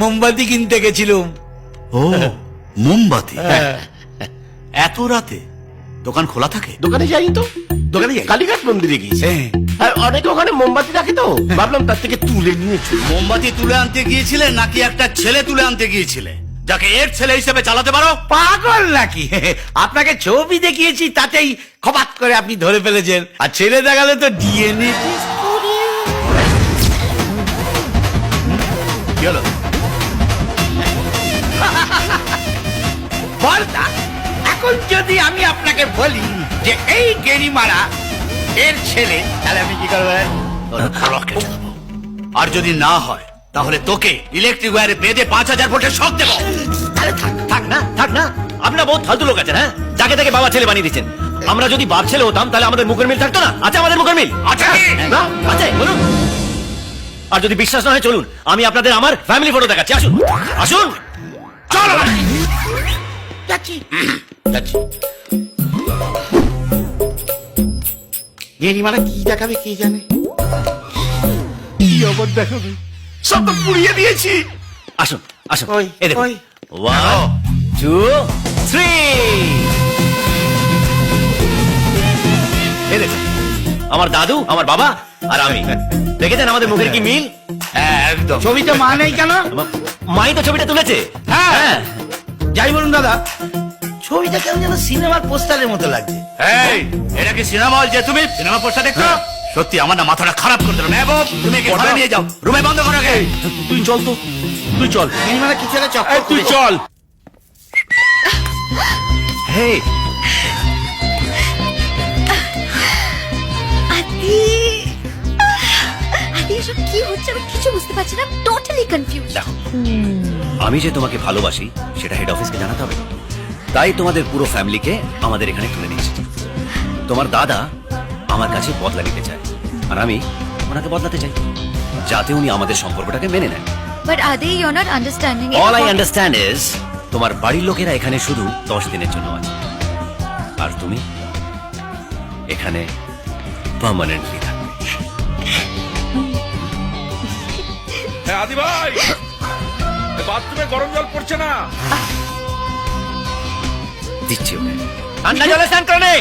মোমবাতি কিনতে গেছিলুম। ও মোমবাতি, এত রাতে দোকান খোলা থাকে? দোকানে যাই তো, দোকানে যাই? কালীঘাট মন্দিরে গিয়েছি। হ্যাঁ। আর অনেকে ওখানে মোমবাতি রাখে তো, ভাবলাম তার থেকে তুলে নিয়েছি। মোমবাতি তুলে আনতে গিয়েছিলে নাকি একটা ছেলে তুলে আনতে গিয়েছিলে যাকে এর ছেলে হিসেবে চালাতে পারো? পাগল নাকি? আপনাকে ছবি দেখিয়েছি, তাতেই খপাত করে আপনি ধরে ফেলেছেন। আর ছেলে দেখালে তো ডিএনএ। কি হলো? বলতা, এখন যদি আমি আপনাকে বলি যে এই গেরিমারা এর ছেলে, তাহলে আপনি কি করবেন? আর যদি না হয় তাহলে তোকে ইলেকট্রিক ওয়্যারে বেঁধে 5000 ভোল্টের শক দেবো। থাক না, আপনারা বহুত ফালতু লোক আছেন। হ্যাঁ, যাকে তাকে বাবা ছেলে বানিয়ে দিচ্ছেন। আমরা যদি বাপ ছেলে হতাম তাহলে আমাদের মুখের মিল থাকতো না? আছে আমাদের মুখের মিল? আছে কি? না আছে, বলুন। আর যদি বিশ্বাস না হয় চলুন, আমি আপনাদের আমার ফ্যামিলি ফটো দেখাচ্ছি। আসুন আসুন, চলো। যাচ্ছি। গেরিমারা কি দেখাবে কে জানে। কি আবার দেখাবে? সব তো পুড়িয়ে দিয়েছি। আসুন আসুন। ওই, এই দেখুন, ওই। 1 2 3। এই দেখুন, আমার দাদু, আমার বাবা আর আমি। দেখেছেন আমাদের মুখের কি মিল? একদম। ছবিতে মা নেই কেন? মাই তো ছবিটা তুলেছে। হ্যাঁ। যাই বলুন দাদা, ছবিটা কেমন যেন সিনেমার পোস্টারের মতো লাগছে। এই, এটা কি সিনেমা হল যে তুমি সিনেমা পোস্টার দেখছো? সত্যি আমার না মাথাটা খারাপ করে দিল। মেহবুব, তুমি একে ঘরে নিয়ে যাও, রুমে বন্ধ করো গে। তুই চল তো, তুই চল। গেরিমারা কিছু একটা চক্কর তুই করেছে। চল। হে, আদি আদি, এসব কি হচ্ছে আমি কিছু বুঝতে পারছি না। Totally confuse. দেখো, আমি যে তোমাকে ভালোবাসি সেটা হেড অফিসকে জানাতে হবে। তাই তোমাদের পুরো ফ্যামিলিকে আমাদের এখানে তুলে নিয়েছি। তোমার দাদা আমার কাছে বদলা নিতে চায়, আর আমি ওনাকে বদলাতে চাই, যাতে উনি আমাদের সম্পর্কটাকে মেনে নেন। But Adi, you are not understanding. All I understand is তোমার বাড়ির লোকেরা এখানে শুধু 10 দিনের জন্য আছে, আর তুমি এখানে পার্মানেন্টলি থাকবে। হ্যাঁ আদি ভাই, বাথরুমে গরম জল পড়ছে না। দিচ্ছি ওকে। ঠান্ডা জলে স্নান করে নে।